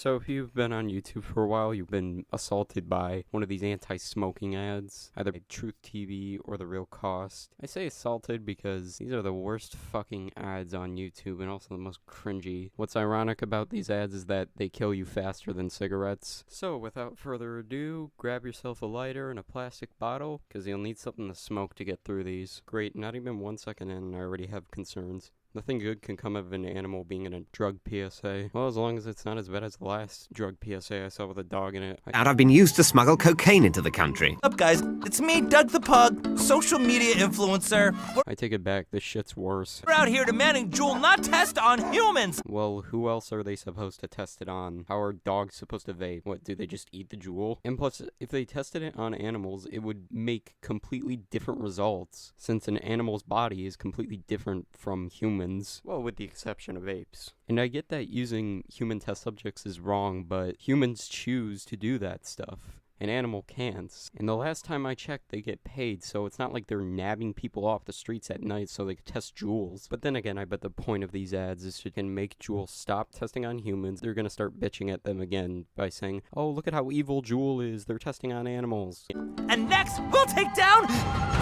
So if you've been on YouTube for a while, you've been assaulted by one of these anti-smoking ads, either by Truth TV or The Real Cost. I say assaulted because these are the worst fucking ads on YouTube and also the most cringy. What's ironic about these ads is that they kill you faster than cigarettes. So without further ado, grab yourself a lighter and a plastic bottle, because you'll need something to smoke to get through these. Great, not even 1 second in and I already have concerns. Nothing good can come of an animal being in a drug PSA. Well, as long as it's not as bad as the last drug PSA I saw with a dog in it. And I've been used to smuggle cocaine into the country. What's up, guys? It's me, Doug the Pug, social media influencer. I take it back, this shit's worse. We're out here demanding Juul not test on humans. Well, who else are they supposed to test it on? How are dogs supposed to vape? What, do they just eat the Juul? And plus, if they tested it on animals, it would make completely different results, since an animal's body is completely different from humans. Well, with the exception of apes. And I get that using human test subjects is wrong, but humans choose to do that stuff. An animal can't. And the last time I checked, they get paid, so it's not like they're nabbing people off the streets at night so they can test Juuls. But then again, I bet the point of these ads is to make Juul stop testing on humans. They're gonna start bitching at them again by saying, oh, look at how evil Juul is, they're testing on animals. And next, we'll take down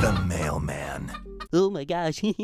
the mailman. Oh my gosh, look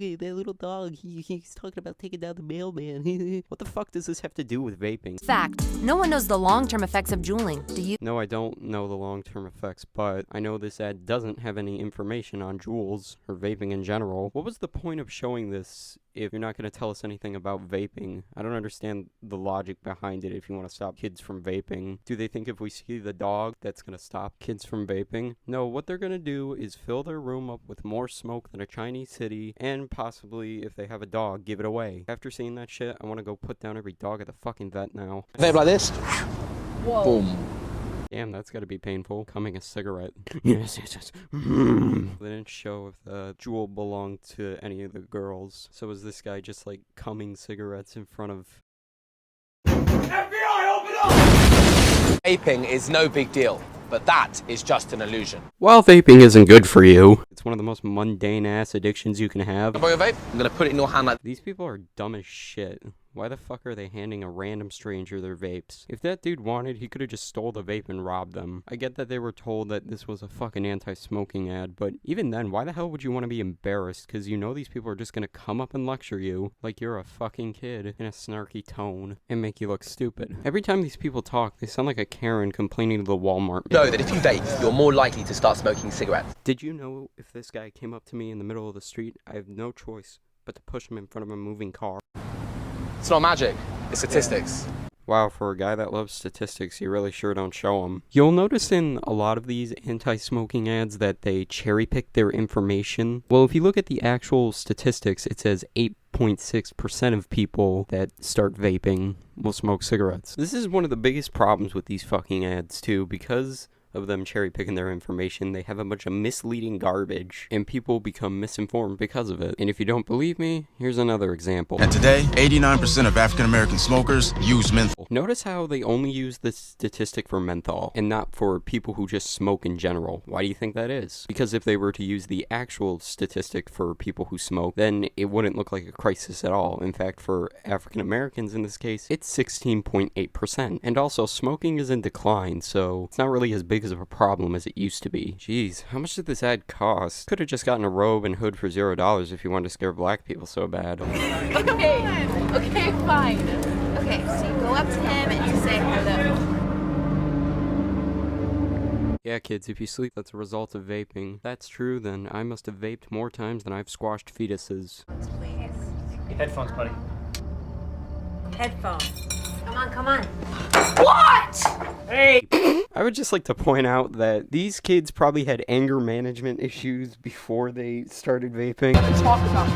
at that little dog. He's talking about taking down the mailman. What the fuck does this have to do with vaping? Fact, no one knows the long-term effects of juuling. Do you? No, I don't know the long-term effects, but I know this ad doesn't have any information on Juuls, or vaping in general. What was the point of showing this if you're not going to tell us anything about vaping? I don't understand the logic behind it if you want to stop kids from vaping. Do they think if we see the dog, that's going to stop kids from vaping? No, what they're going to do is fill their room up with more smoke than a Chinese city, and possibly, if they have a dog, give it away. After seeing that shit, I want to go put down every dog at the fucking vet now. Vape like this. Whoa. Boom. Damn, that's gotta be painful. Coming a cigarette. Yes. They didn't show if the Juul belonged to any of the girls. So was this guy just like cumming cigarettes in front of... FBI, open up! Vaping is no big deal, but that is just an illusion. While vaping isn't good for you, it's one of the most mundane ass addictions you can have. Can I borrow your vape? I'm gonna put it in your hand like... These people are dumb as shit. Why the fuck are they handing a random stranger their vapes? If that dude wanted, he could have just stole the vape and robbed them. I get that they were told that this was a fucking anti-smoking ad, but even then, why the hell would you want to be embarrassed? Because you know these people are just gonna come up and lecture you like you're a fucking kid in a snarky tone and make you look stupid. Every time these people talk, they sound like a Karen complaining to the Walmart. Know that if you vape, you're more likely to start smoking cigarettes. Did you know if this guy came up to me in the middle of the street, I have no choice but to push him in front of a moving car? It's not magic, it's statistics. Wow, for a guy that loves statistics, you really sure don't show them. You'll notice in a lot of these anti-smoking ads that they cherry-pick their information. Well, if you look at the actual statistics, it says 8.6% of people that start vaping will smoke cigarettes. This is one of the biggest problems with these fucking ads, too, because of them cherry-picking their information. They have a bunch of misleading garbage, and people become misinformed because of it. And if you don't believe me, here's another example. And today, 89% of African-American smokers use menthol. Notice how they only use this statistic for menthol, and not for people who just smoke in general. Why do you think that is? Because if they were to use the actual statistic for people who smoke, then it wouldn't look like a crisis at all. In fact, for African-Americans in this case, it's 16.8%. And also, smoking is in decline, so it's not really as big of a problem as it used to be. Jeez, how much did this ad cost? Could have just gotten a robe and hood for $0 if you wanted to scare black people so bad. Okay, fine. Okay, so you go up to him and you say hello. Yeah, kids, if you sleep, that's a result of vaping. If that's true, then I must have vaped more times than I've squashed fetuses. Please. Headphones, buddy. Headphones. Come on. What? Hey! I would just like to point out that these kids probably had anger management issues before they started vaping. Talk about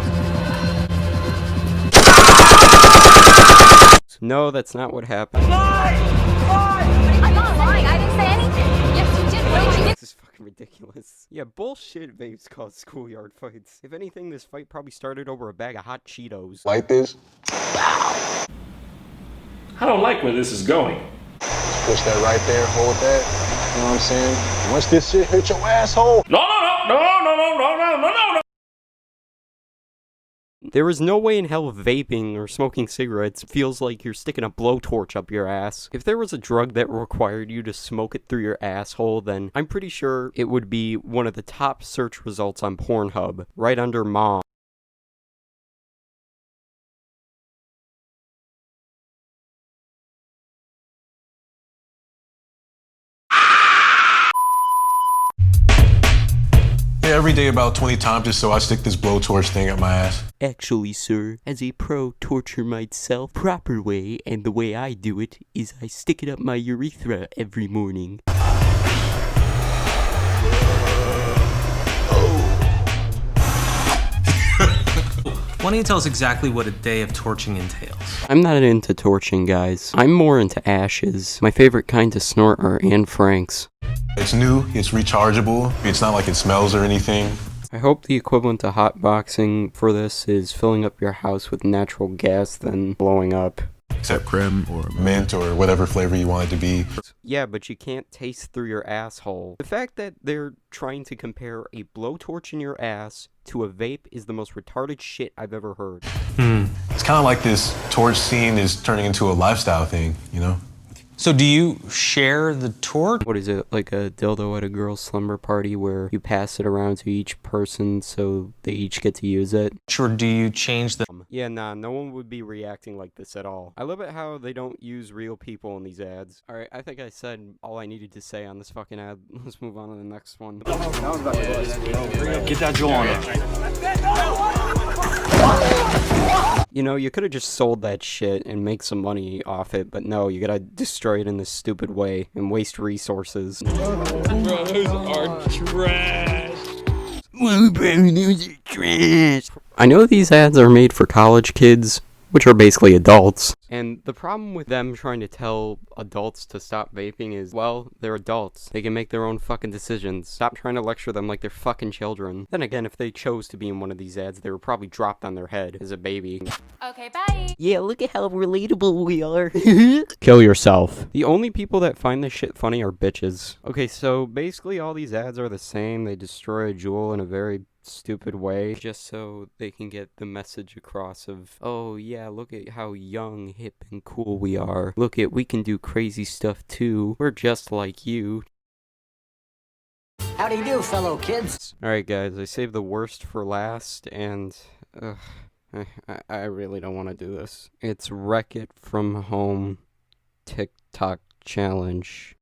this. No, that's not what happened. Lie! I'm not lying. I didn't say anything. Yes, you did. What did you do? This is fucking ridiculous. Yeah, bullshit vapes cause schoolyard fights. If anything, this fight probably started over a bag of hot Cheetos. Like this? I don't like where this is going. Push that right there, hold that. You know what I'm saying? Once this shit hit your asshole. No. There is no way in hell vaping or smoking cigarettes feels like you're sticking a blowtorch up your ass. If there was a drug that required you to smoke it through your asshole, then I'm pretty sure it would be one of the top search results on Pornhub, right under mom. Yeah, every day about 20 times just so I stick this blowtorch thing up my ass. Actually, sir, as a pro torture myself proper way, and the way I do it is I stick it up my urethra every morning. Why don't you tell us exactly what a day of torching entails? I'm not into torching, guys. I'm more into ashes. My favorite kind to snort are Anne Frank's. It's new, it's rechargeable, it's not like it smells or anything. I hope the equivalent to hotboxing for this is filling up your house with natural gas, then blowing up. Except creme or mint or whatever flavor you want it to be. Yeah, but you can't taste through your asshole. The fact that they're trying to compare a blowtorch in your ass to a vape is the most retarded shit I've ever heard. It's kind of like this torch scene is turning into a lifestyle thing, you know? So do you share the torch? What is it, like a dildo at a girl's slumber party where you pass it around to each person so they each get to use it? Or do you change the... Yeah, nah, no one would be reacting like this at all. I love it how they don't use real people in these ads. Alright, I think I said all I needed to say on this fucking ad. Let's move on to the next one. Get that jewel on it. You know, you could have just sold that shit and make some money off it, but no, you gotta destroy it in this stupid way and waste resources. Bro, those are trash. I know these ads are made for college kids, which are basically adults. And the problem with them trying to tell adults to stop vaping is, well, they're adults. They can make their own fucking decisions. Stop trying to lecture them like they're fucking children. Then again, if they chose to be in one of these ads, they were probably dropped on their head as a baby. Okay, bye. Yeah, look at how relatable we are. Kill yourself. The only people that find this shit funny are bitches. Okay, so basically all these ads are the same. They destroy a jewel in a very stupid way just so they can get the message across of, oh yeah, look at how young, hip, and cool we are. Look at, we can do crazy stuff too. We're just like you. How do you do, fellow kids? Alright guys, I saved the worst for last, and I really don't want to do this. It's Wreck It From Home TikTok Challenge.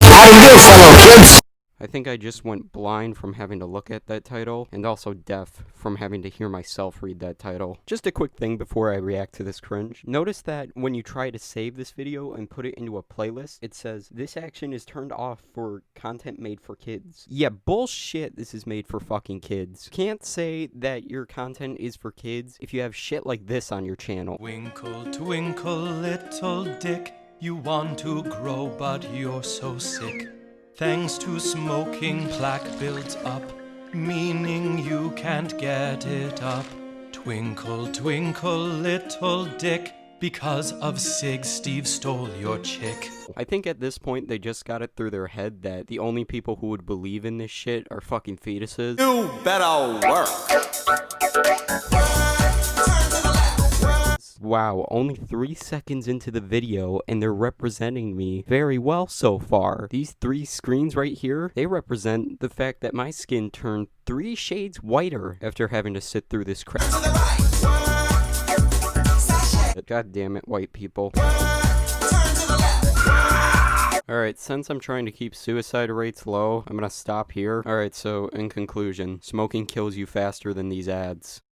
How do you do, fellow kids? I think I just went blind from having to look at that title, and also deaf from having to hear myself read that title. Just a quick thing before I react to this cringe. Notice that when you try to save this video and put it into a playlist, it says, this action is turned off for content made for kids. Yeah, bullshit, this is made for fucking kids. Can't say that your content is for kids if you have shit like this on your channel. Twinkle, twinkle, little dick, you want to grow, but you're so sick. Thanks to smoking, plaque builds up, meaning you can't get it up. Twinkle, twinkle, little dick, because of Sig, Steve stole your chick. I think at this point they just got it through their head that the only people who would believe in this shit are fucking fetuses. You better work. Wow, only 3 seconds into the video and they're representing me very well so far. These 3 screens right here, they represent the fact that my skin turned 3 shades whiter after having to sit through this crap. God damn it, white people. Alright, since I'm trying to keep suicide rates low, I'm gonna stop here. Alright, so in conclusion, smoking kills you faster than these ads.